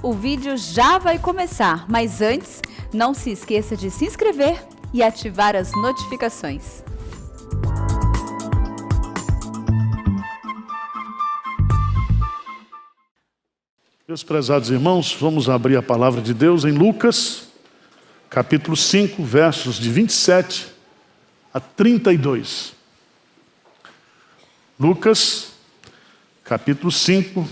O vídeo já vai começar, mas antes, não se esqueça de se inscrever e ativar as notificações. Meus prezados irmãos, vamos abrir a palavra de Deus em Lucas, capítulo 5, versos de 27 a 32. Lucas, capítulo 5,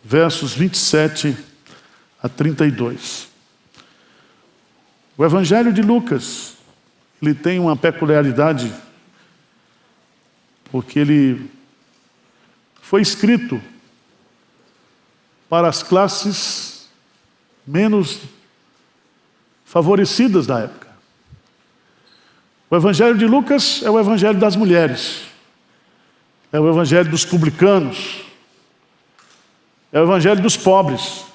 versos 27 a 32. O Evangelho de Lucas, ele tem uma peculiaridade, porque ele foi escrito para as classes menos favorecidas da época. O Evangelho de Lucas é o Evangelho das mulheres, é o Evangelho dos publicanos, é o Evangelho dos pobres,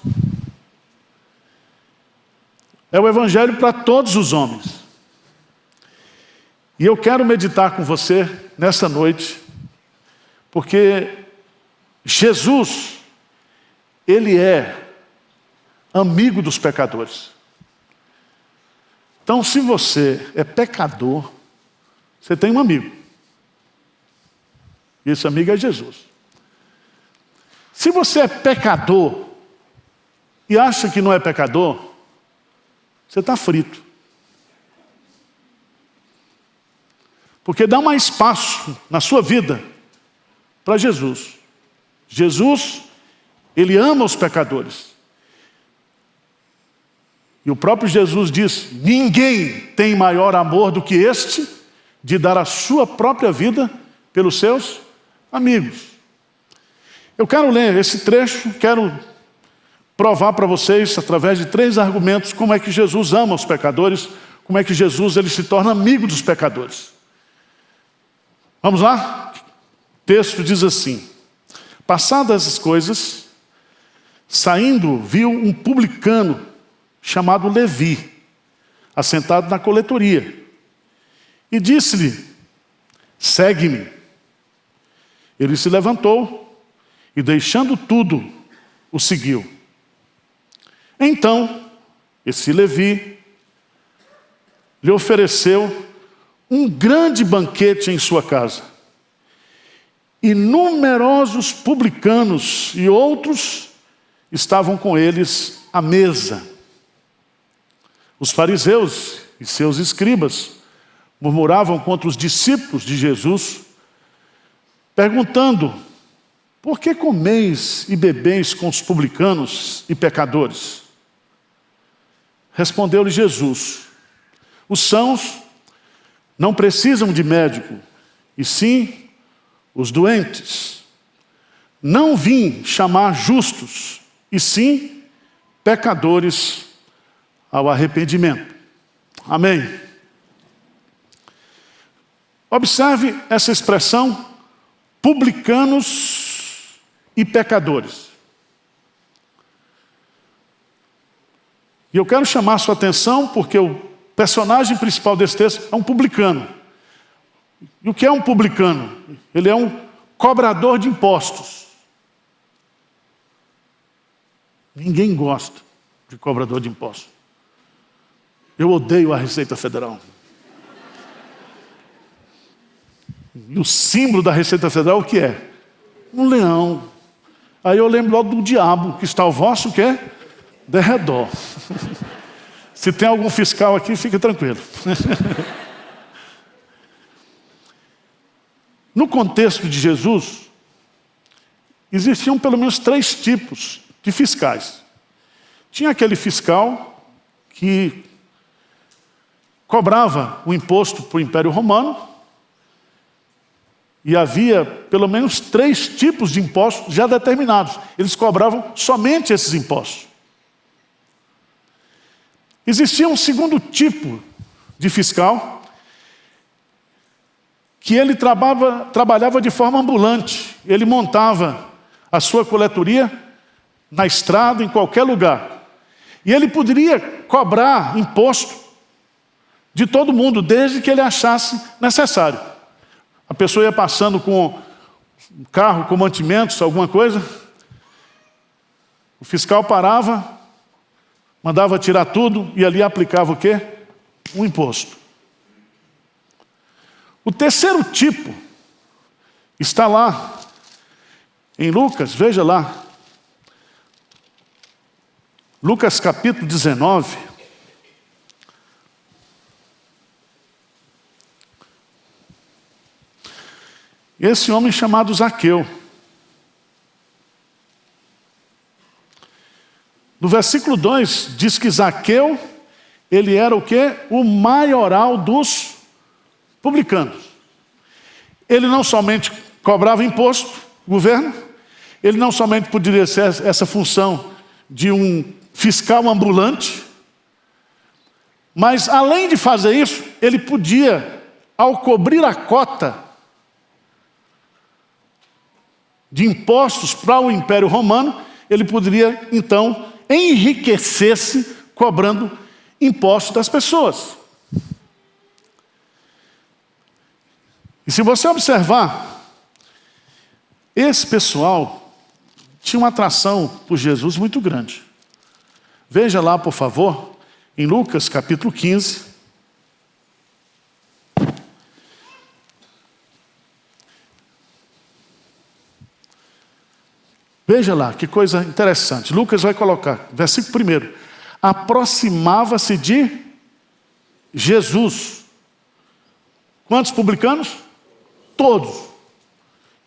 é o Evangelho para todos os homens. E eu quero meditar com você nesta noite, porque Jesus, ele é amigo dos pecadores. Então, se você é pecador, você tem um amigo. E esse amigo é Jesus. Se você é pecador e acha que não é pecador, você está frito. Porque dá mais espaço na sua vida para Jesus. Jesus, ele ama os pecadores. E o próprio Jesus diz: ninguém tem maior amor do que este, de dar a sua própria vida pelos seus amigos. Eu quero ler esse trecho, quero provar para vocês, através de 3 argumentos, como é que Jesus ama os pecadores, como é que Jesus ele se torna amigo dos pecadores. Vamos lá? O texto diz assim: passadas as coisas, saindo, viu um publicano chamado Levi, assentado na coletoria, e disse-lhe: segue-me. Ele se levantou e, deixando tudo, o seguiu. Então, esse Levi lhe ofereceu um grande banquete em sua casa. E numerosos publicanos e outros estavam com eles à mesa. Os fariseus e seus escribas murmuravam contra os discípulos de Jesus, perguntando: por que comeis e bebeis com os publicanos e pecadores? Respondeu-lhe Jesus: os sãos não precisam de médico, e sim os doentes. Não vim chamar justos, e sim pecadores ao arrependimento. Amém. Observe essa expressão, publicanos e pecadores. E eu quero chamar a sua atenção porque o personagem principal desse texto é um publicano. E o que é um publicano? Ele é um cobrador de impostos. Ninguém gosta de cobrador de impostos. Eu odeio a Receita Federal. E o símbolo da Receita Federal o que é? Um leão. Aí eu lembro logo do diabo, que está o vosso o quê? Derredor. Se tem algum fiscal aqui, fique tranquilo. No contexto de Jesus, existiam pelo menos 3 tipos de fiscais. Tinha aquele fiscal que cobrava o imposto para o Império Romano, e havia pelo menos 3 tipos de impostos já determinados. Eles cobravam somente esses impostos. Existia um segundo tipo de fiscal, que ele trabalhava de forma ambulante. Ele montava a sua coletoria na estrada, em qualquer lugar. E ele poderia cobrar imposto de todo mundo, desde que ele achasse necessário. A pessoa ia passando com um carro com mantimentos, alguma coisa. O fiscal parava, mandava tirar tudo e ali aplicava o quê? Um imposto. O terceiro tipo está lá em Lucas, veja lá. Lucas capítulo 19. Esse homem chamado Zaqueu. No versículo 2 diz que Zaqueu, ele era o quê? O maioral dos publicanos. Ele não somente cobrava imposto, governo, ele não somente poderia ser essa função de um fiscal ambulante, mas além de fazer isso, ele podia, ao cobrir a cota de impostos para o Império Romano, ele poderia então enriquecer-se cobrando impostos das pessoas. E se você observar, esse pessoal tinha uma atração por Jesus muito grande. Veja lá, por favor, em Lucas capítulo 15. Veja lá, que coisa interessante. Lucas vai colocar, versículo 1. Aproximava-se de Jesus. Quantos publicanos? Todos.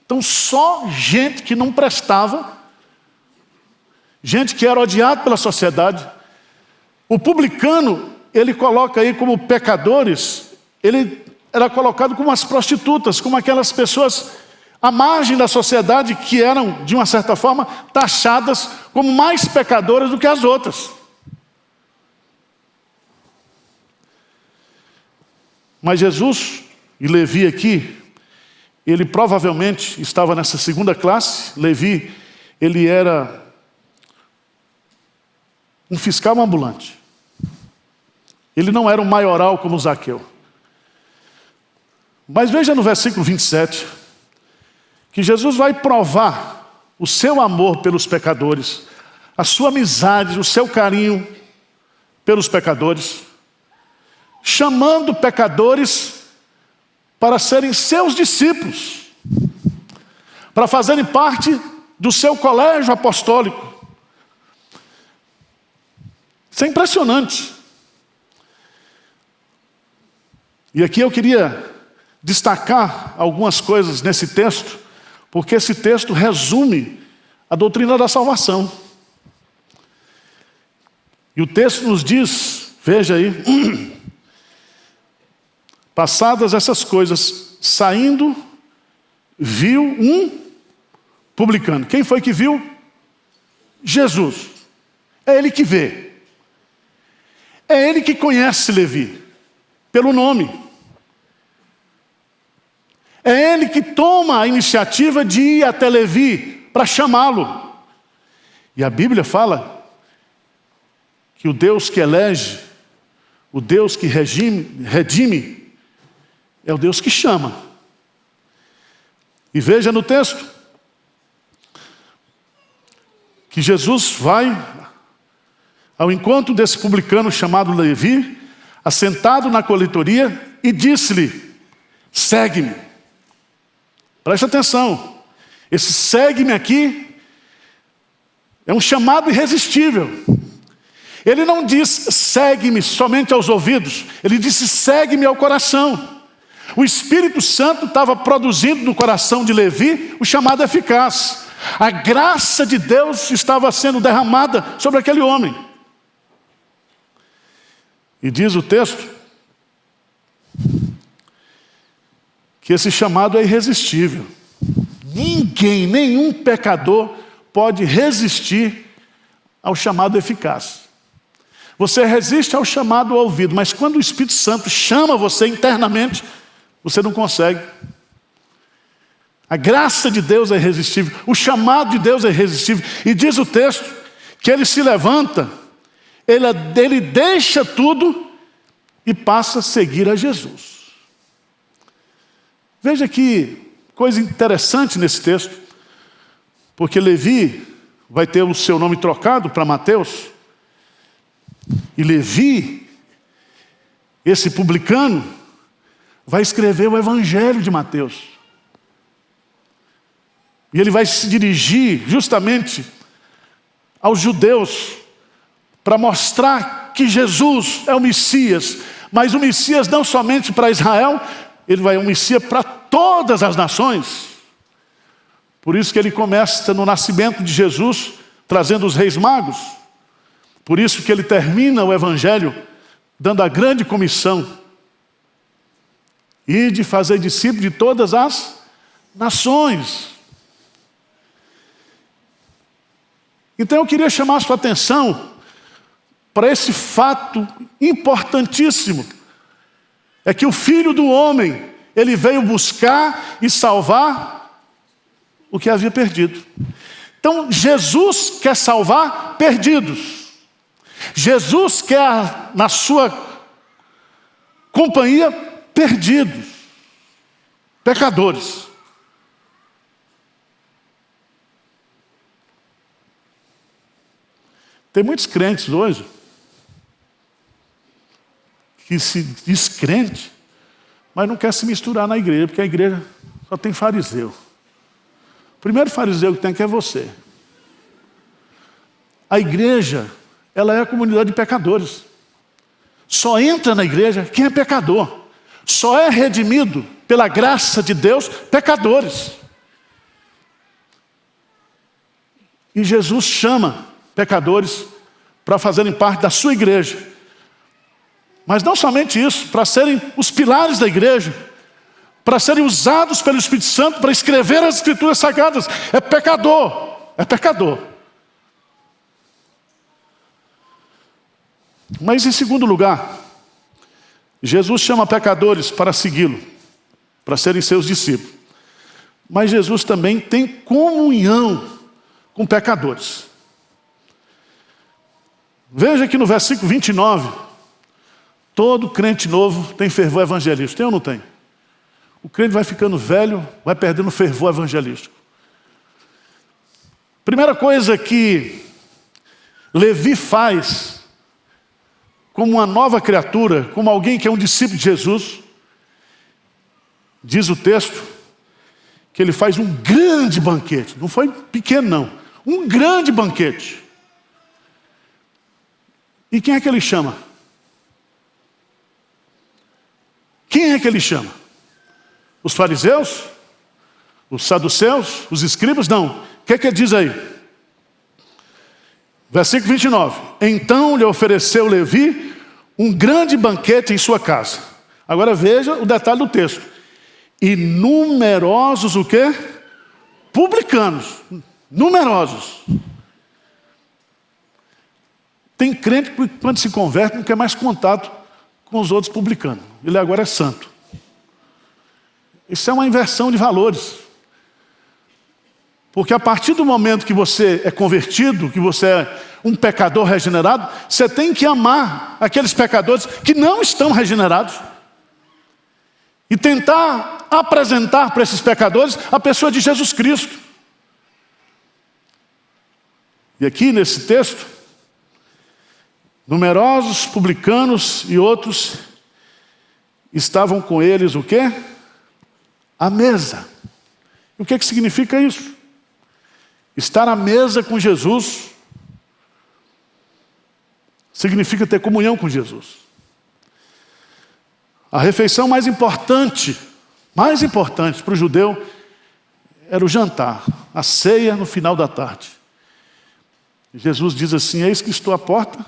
Então só gente que não prestava, gente que era odiada pela sociedade. O publicano, ele coloca aí como pecadores, ele era colocado como as prostitutas, como aquelas pessoas à margem da sociedade que eram, de uma certa forma, taxadas como mais pecadoras do que as outras. Mas Jesus e Levi aqui, ele provavelmente estava nessa segunda classe. Levi, ele era um fiscal ambulante. Ele não era um maioral como Zaqueu. Mas veja no versículo 27, que Jesus vai provar o seu amor pelos pecadores, a sua amizade, o seu carinho pelos pecadores, chamando pecadores para serem seus discípulos, para fazerem parte do seu colégio apostólico. Isso é impressionante. E aqui eu queria destacar algumas coisas nesse texto, porque esse texto resume a doutrina da salvação. E o texto nos diz, veja aí, passadas essas coisas, saindo, viu um publicano. Quem foi que viu? Jesus. É ele que vê. É ele que conhece Levi, pelo nome. É ele que toma a iniciativa de ir até Levi para chamá-lo. E a Bíblia fala que o Deus que elege, o Deus que redime, é o Deus que chama. E veja no texto que Jesus vai ao encontro desse publicano chamado Levi, assentado na coletoria, e disse-lhe: segue-me. Preste atenção, esse segue-me aqui é um chamado irresistível. Ele não diz segue-me somente aos ouvidos, ele disse segue-me ao coração. O Espírito Santo estava produzindo no coração de Levi o chamado eficaz. A graça de Deus estava sendo derramada sobre aquele homem. E diz o texto que esse chamado é irresistível. Ninguém, nenhum pecador pode resistir ao chamado eficaz. Você resiste ao chamado ao ouvido, mas quando o Espírito Santo chama você internamente, você não consegue. A graça de Deus é irresistível, o chamado de Deus é irresistível. E diz o texto que ele se levanta, ele deixa tudo e passa a seguir a Jesus. Veja que coisa interessante nesse texto, porque Levi vai ter o seu nome trocado para Mateus, e Levi, esse publicano, vai escrever o Evangelho de Mateus. E ele vai se dirigir justamente aos judeus para mostrar que Jesus é o Messias, mas o Messias não somente para Israel, ele vai ser um Messias para todas as nações. Por isso que ele começa no nascimento de Jesus, trazendo os reis magos. Por isso que ele termina o Evangelho dando a grande comissão: e de fazer discípulos de todas as nações. Então eu queria chamar a sua atenção para esse fato importantíssimo. É que o Filho do Homem, ele veio buscar e salvar o que havia perdido. Então Jesus quer salvar perdidos. Jesus quer na sua companhia perdidos, pecadores. Tem muitos crentes hoje que se diz crente, mas não quer se misturar na igreja, porque a igreja só tem fariseu. O primeiro fariseu que tem aqui é você. A igreja, ela é a comunidade de pecadores. Só entra na igreja quem é pecador. Só é redimido pela graça de Deus pecadores. E Jesus chama pecadores para fazerem parte da sua igreja. Mas não somente isso, para serem os pilares da igreja, para serem usados pelo Espírito Santo para escrever as Escrituras Sagradas. É pecador, é pecador. Mas em segundo lugar, Jesus chama pecadores para segui-lo, para serem seus discípulos. Mas Jesus também tem comunhão com pecadores. Veja que no versículo 29, todo crente novo tem fervor evangelístico. Tem ou não tem? O crente vai ficando velho, vai perdendo fervor evangelístico. Primeira coisa que Levi faz, como uma nova criatura, como alguém que é um discípulo de Jesus, diz o texto, que ele faz um grande banquete. Não foi pequeno não, um grande banquete. E quem é que ele chama? Quem é que ele chama? Os fariseus? Os saduceus? Os escribas? Não. O que é que ele diz aí? Versículo 29. Então lhe ofereceu Levi um grande banquete em sua casa. Agora veja o detalhe do texto. E numerosos o quê? Publicanos. Numerosos. Tem crente que quando se converte não quer mais contato com os outros publicanos. Ele agora é santo. Isso é uma inversão de valores. Porque a partir do momento que você é convertido, que você é um pecador regenerado, você tem que amar aqueles pecadores que não estão regenerados. E tentar apresentar para esses pecadores a pessoa de Jesus Cristo. E aqui nesse texto, numerosos publicanos e outros estavam com eles o quê? À mesa. E o que significa isso? Estar à mesa com Jesus significa ter comunhão com Jesus. A refeição mais importante para o judeu era o jantar, a ceia no final da tarde. Jesus diz assim: eis que estou à porta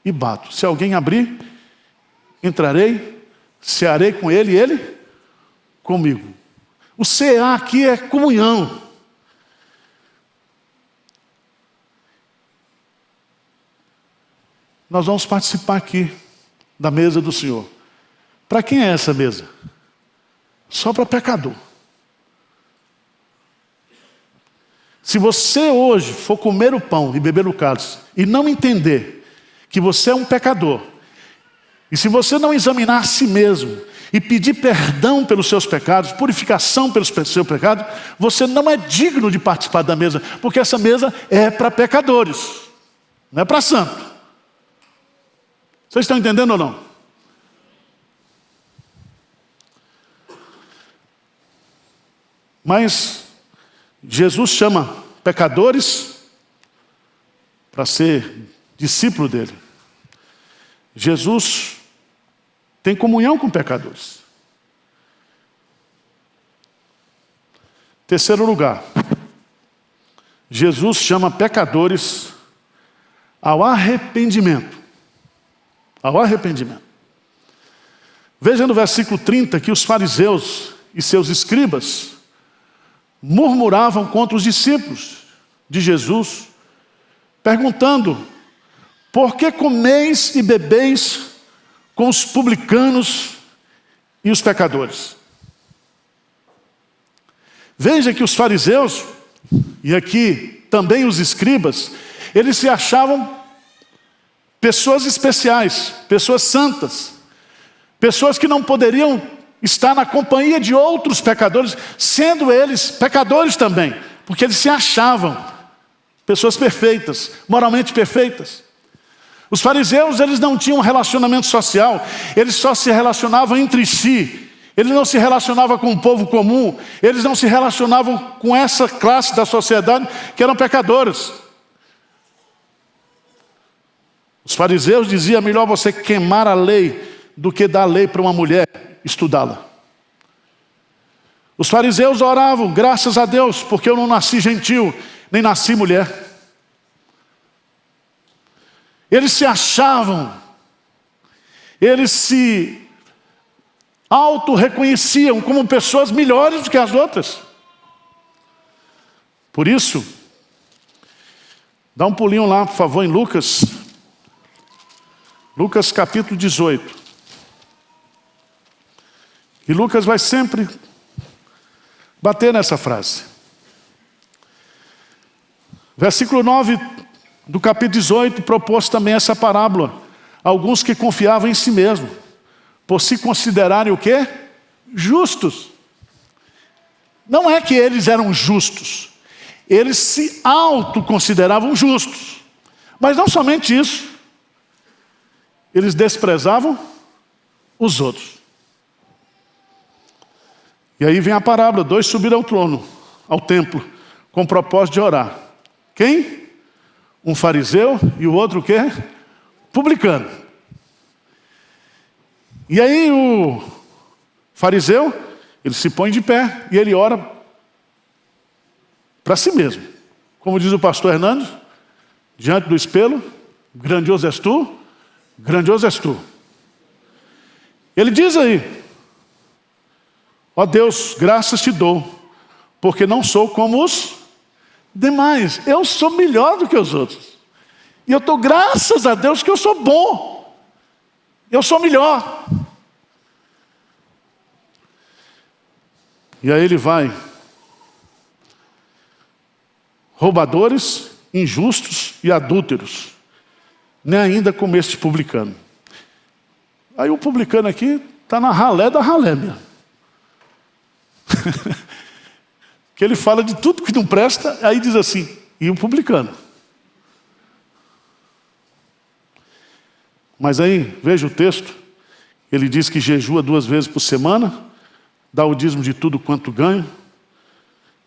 e bato. Se alguém abrir, entrarei, cearei com ele e ele comigo. O cear aqui é comunhão. Nós vamos participar aqui da mesa do Senhor. Para quem é essa mesa? Só para pecador. Se você hoje for comer o pão e beber o cálice e não entender que você é um pecador, E se você não examinar a si mesmo e pedir perdão pelos seus pecados, purificação pelos seus pecados, você não é digno de participar da mesa, porque essa mesa é para pecadores, não é para santo. Vocês estão entendendo ou não? Mas Jesus chama pecadores para ser discípulo dele. Jesus tem comunhão com pecadores. Terceiro lugar, Jesus chama pecadores ao arrependimento. Ao arrependimento. Veja no versículo 30 que os fariseus e seus escribas murmuravam contra os discípulos de Jesus, perguntando: por que comeis e bebeis com os publicanos e os pecadores? Veja que os fariseus, e aqui também os escribas, eles se achavam pessoas especiais, pessoas santas, pessoas que não poderiam estar na companhia de outros pecadores, sendo eles pecadores também, porque eles se achavam pessoas perfeitas, moralmente perfeitas. Os fariseus, eles não tinham um relacionamento social, eles só se relacionavam entre si, eles não se relacionavam com o povo comum, eles não se relacionavam com essa classe da sociedade que eram pecadores. Os fariseus diziam: é melhor você queimar a lei do que dar a lei para uma mulher estudá-la. Os fariseus oravam: graças a Deus, porque eu não nasci gentil, nem nasci mulher. Eles se achavam, eles se auto-reconheciam como pessoas melhores do que as outras. Por isso, dá um pulinho lá, por favor, em Lucas. Lucas capítulo 18. E Lucas vai sempre bater nessa frase. Versículo 9 do capítulo 18 propôs também essa parábola. Alguns que confiavam em si mesmos, por se considerarem o quê? Justos. Não é que eles eram justos, eles se autoconsideravam justos. Mas não somente isso, eles desprezavam os outros. E aí vem a parábola: dois subiram ao trono, ao templo, com o propósito de orar. Quem? Um fariseu e o outro o quê? Publicano. E aí o fariseu, ele se põe de pé e ele ora para si mesmo. Como diz o pastor Hernandes, diante do espelho: grandioso és tu, grandioso és tu. Ele diz aí: ó Deus, graças te dou, porque não sou como os demais. Eu sou melhor do que os outros. E eu estou, graças a Deus, que eu sou bom. Eu sou melhor. E aí ele vai: roubadores, injustos e adúlteros, nem ainda como este publicano. Aí o publicano aqui está na ralé da ralé mesmo. Que ele fala de tudo que não presta, aí diz assim: e o publicano. Mas aí, veja o texto, ele diz que jejua 2 vezes por semana, dá o dízimo de tudo quanto ganha.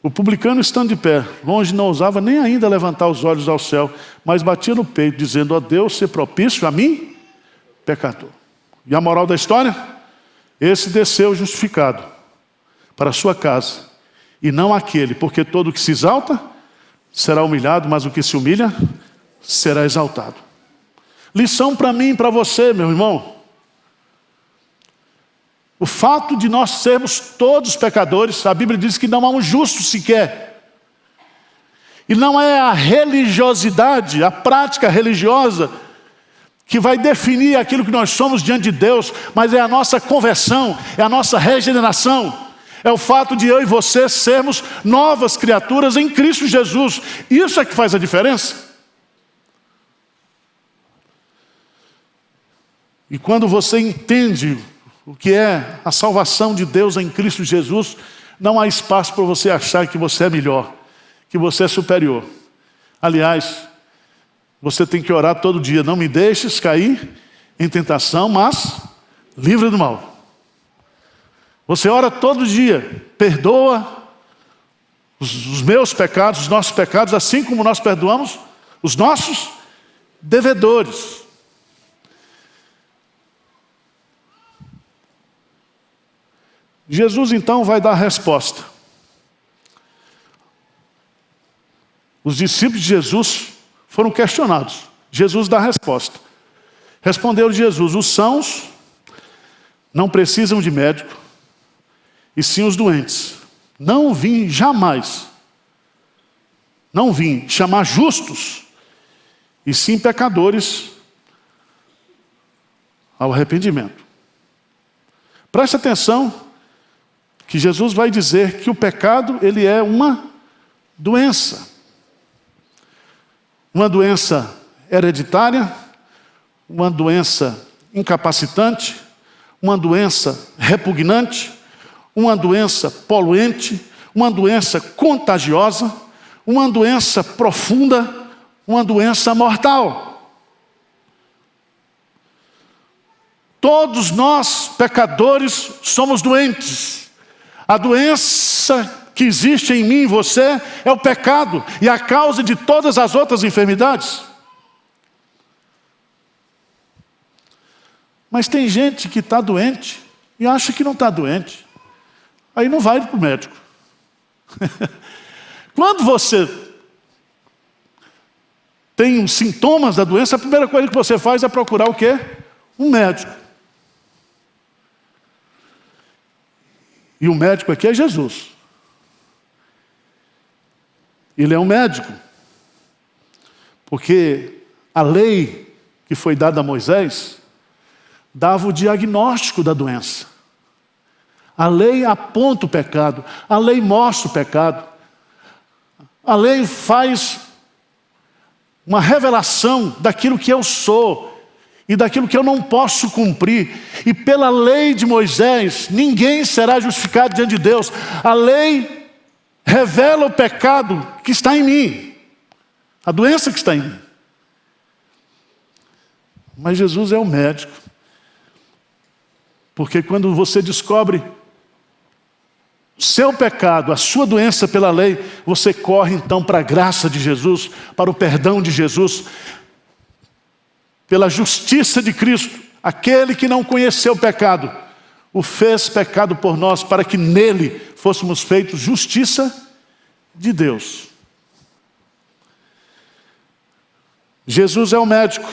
O publicano, estando de pé, longe, não ousava nem ainda levantar os olhos ao céu, mas batia no peito, dizendo: ó Deus, ser propício a mim, pecador. E a moral da história? Esse desceu justificado para a sua casa, e não aquele, porque todo o que se exalta será humilhado, mas o que se humilha será exaltado. Lição para mim e para você, meu irmão. O fato de nós sermos todos pecadores, a Bíblia diz que não há um justo sequer. E não é a religiosidade, a prática religiosa, que vai definir aquilo que nós somos diante de Deus, mas é a nossa conversão, é a nossa regeneração. É o fato de eu e você sermos novas criaturas em Cristo Jesus. Isso é que faz a diferença. E quando você entende o que é a salvação de Deus em Cristo Jesus, não há espaço para você achar que você é melhor, que você é superior. Aliás, você tem que orar todo dia: não me deixes cair em tentação, mas livra do mal. Você ora todo dia: perdoa os meus pecados, os nossos pecados, assim como nós perdoamos os nossos devedores. Jesus então vai dar a resposta. Os discípulos de Jesus foram questionados. Jesus dá a resposta. Respondeu Jesus: os sãos não precisam de médico, e sim os doentes. Não vim chamar justos, e sim pecadores ao arrependimento. Preste atenção que Jesus vai dizer que o pecado, ele é uma doença. Uma doença hereditária, uma doença incapacitante, uma doença repugnante, uma doença poluente, uma doença contagiosa, uma doença profunda, uma doença mortal. Todos nós, pecadores, somos doentes. A doença que existe em mim e você é o pecado, e a causa de todas as outras enfermidades. Mas tem gente que está doente e acha que não está doente. Aí não vai para o médico. Quando você tem os sintomas da doença, a primeira coisa que você faz é procurar o quê? Um médico. E o médico aqui é Jesus. Ele é um médico. Porque a lei que foi dada a Moisés dava o diagnóstico da doença. A lei aponta o pecado, a lei mostra o pecado. A lei faz uma revelação daquilo que eu sou e daquilo que eu não posso cumprir. E pela lei de Moisés, ninguém será justificado diante de Deus. A lei revela o pecado que está em mim, a doença que está em mim. Mas Jesus é o médico. Porque quando você descobre o seu pecado, a sua doença pela lei, você corre então para a graça de Jesus, para o perdão de Jesus, pela justiça de Cristo. Aquele que não conheceu o pecado, o fez pecado por nós, para que nele fôssemos feitos justiça de Deus. Jesus é o médico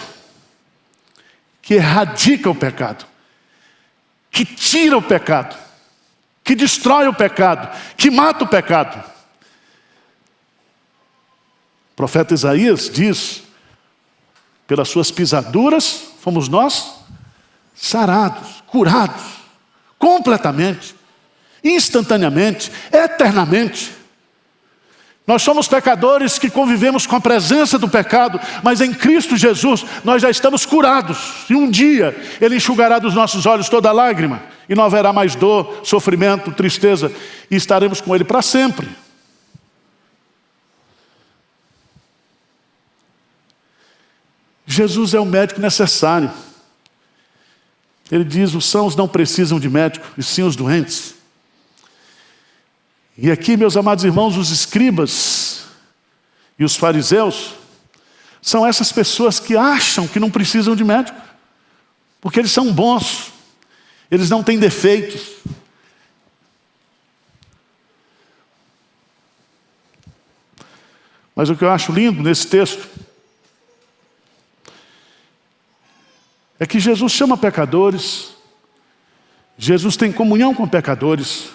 que erradica o pecado, que tira o pecado, que destrói o pecado, que mata o pecado. O profeta Isaías diz: pelas suas pisaduras fomos nós sarados, curados, completamente, instantaneamente, eternamente. Nós somos pecadores que convivemos com a presença do pecado, mas em Cristo Jesus nós já estamos curados. E um dia Ele enxugará dos nossos olhos toda lágrima, e não haverá mais dor, sofrimento, tristeza, e estaremos com Ele para sempre. Jesus é o médico necessário. Ele diz: os sãos não precisam de médico, e sim os doentes. E aqui, meus amados irmãos, os escribas e os fariseus são essas pessoas que acham que não precisam de médico, porque eles são bons, eles não têm defeitos. Mas o que eu acho lindo nesse texto é que Jesus chama pecadores, Jesus tem comunhão com pecadores,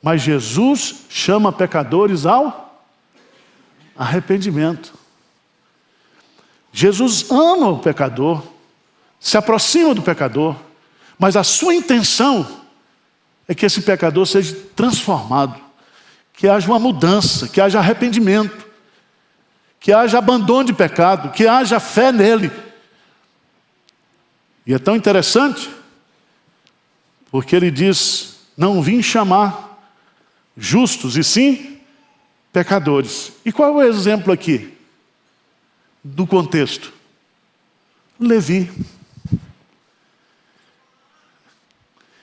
mas Jesus chama pecadores ao arrependimento. Jesus ama o pecador, se aproxima do pecador, mas a sua intenção é que esse pecador seja transformado, que haja uma mudança, que haja arrependimento, que haja abandono de pecado, que haja fé nele. E é tão interessante, porque ele diz, não vim chamar justos, e sim pecadores. E qual é o exemplo aqui do contexto? Levi.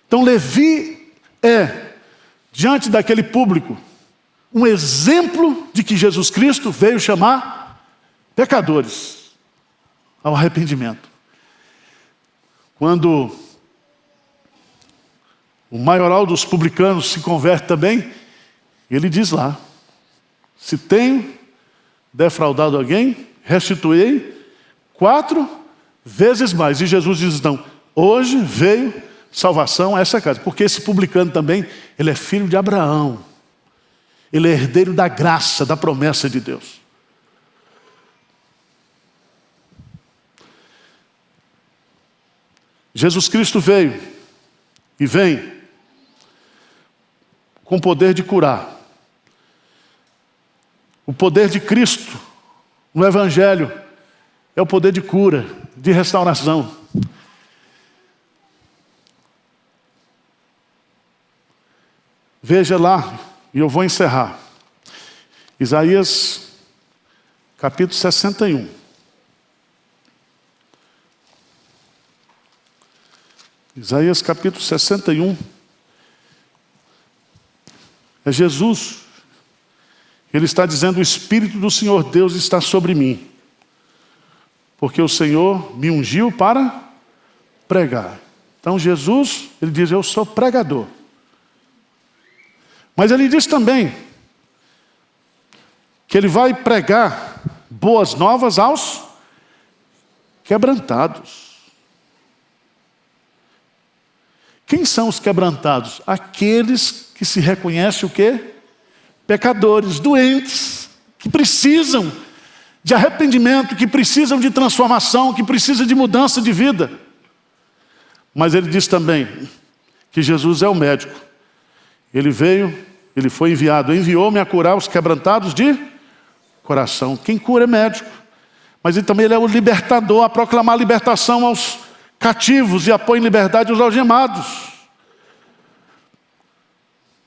Então Levi é, diante daquele público, um exemplo de que Jesus Cristo veio chamar pecadores ao arrependimento. Quando o maioral dos publicanos se converte também, ele diz lá, se tenho defraudado alguém, restituirei 4 vezes mais. E Jesus diz, não, hoje veio salvação a essa casa. Porque esse publicano também, ele é filho de Abraão. Ele é herdeiro da graça, da promessa de Deus. Jesus Cristo veio e vem com o poder de curar. O poder de Cristo no Evangelho é o poder de cura, de restauração. Veja lá, e eu vou encerrar. Isaías, capítulo 61. Isaías, capítulo 61. É Jesus. Ele está dizendo, o Espírito do Senhor Deus está sobre mim. Porque o Senhor me ungiu para pregar. Então Jesus, ele diz, eu sou pregador. Mas ele diz também que ele vai pregar boas novas aos quebrantados. Quem são os quebrantados? Aqueles que se reconhecem o quê? Pecadores, doentes, que precisam de arrependimento, que precisam de transformação, que precisam de mudança de vida. Mas ele diz também que Jesus é o médico. Ele veio, ele foi enviado, enviou-me a curar os quebrantados de coração. Quem cura é médico. Mas ele também é o libertador, a proclamar a libertação aos cativos e a pôr em liberdade os algemados.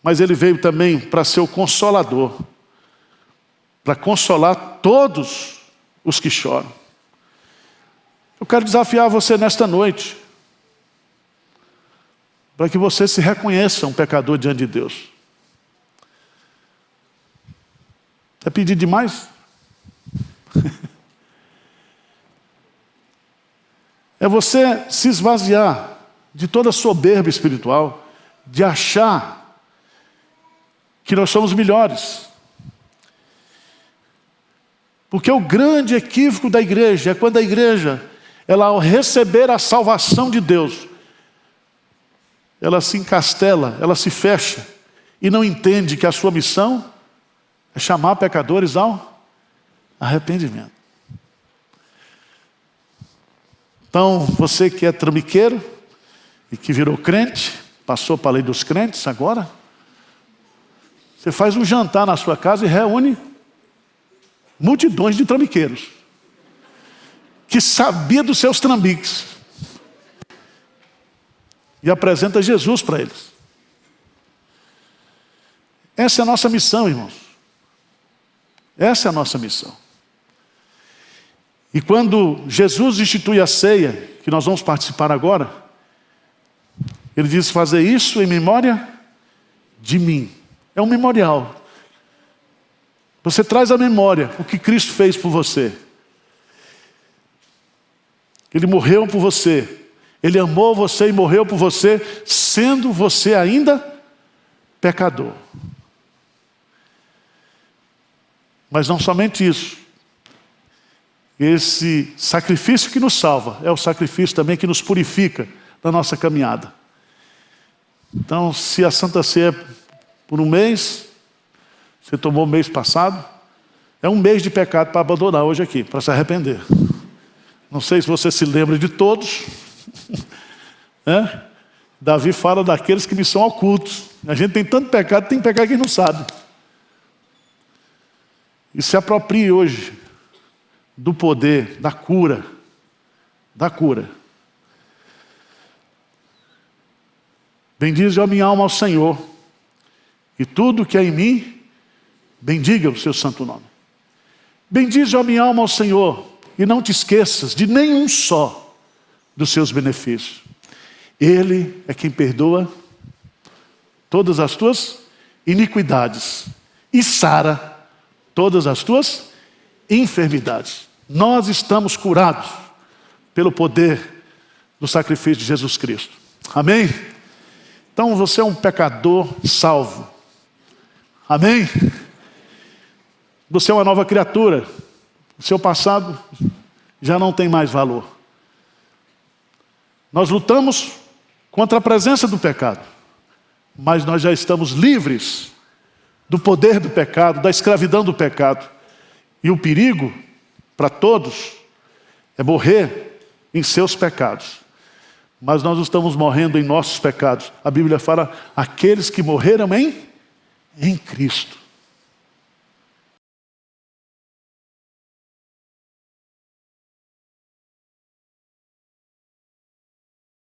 Mas ele veio também para ser o consolador, para consolar todos os que choram. Eu quero desafiar você nesta noite, para que você se reconheça um pecador diante de Deus. É pedir demais? É você se esvaziar de toda soberba espiritual, de achar que nós somos melhores. Porque o grande equívoco da igreja é quando a igreja, ela ao receber a salvação de Deus, ela se encastela, ela se fecha e não entende que a sua missão é chamar pecadores ao arrependimento. Então, você que é trambiqueiro e que virou crente, passou para a lei dos crentes agora, você faz um jantar na sua casa e reúne multidões de trambiqueiros que sabia dos seus trambiques e apresenta Jesus para eles. Essa é a nossa missão, irmãos. Essa é a nossa missão. E quando Jesus institui a ceia, que nós vamos participar agora, ele diz, fazer isso em memória de mim. É um memorial. Você traz à memória o que Cristo fez por você. Ele morreu por você. Ele amou você e morreu por você, sendo você ainda pecador. Mas não somente isso. Esse sacrifício que nos salva é o sacrifício também que nos purifica na nossa caminhada. Então, se a Santa Ceia por um mês, você tomou o mês passado, é um mês de pecado para abandonar hoje aqui, para se arrepender. Não sei se você se lembra de todos. Davi fala daqueles que me são ocultos. A gente tem tanto pecado, tem pecado que não sabe. E se aproprie hoje do poder, da cura. Bendize a minha alma ao Senhor, e tudo que é em mim, bendiga o seu santo nome. Bendize a minha alma ao Senhor, e não te esqueças de nenhum só dos seus benefícios. Ele é quem perdoa todas as tuas iniquidades e sara todas as tuas enfermidades. Nós estamos curados pelo poder do sacrifício de Jesus Cristo. Amém? Então você é um pecador salvo. Amém? Você é uma nova criatura. O seu passado já não tem mais valor. Nós lutamos contra a presença do pecado, mas nós já estamos livres do poder do pecado, da escravidão do pecado. E o perigo para todos é morrer em seus pecados. Mas nós não estamos morrendo em nossos pecados. A Bíblia fala, aqueles que morreram em Cristo.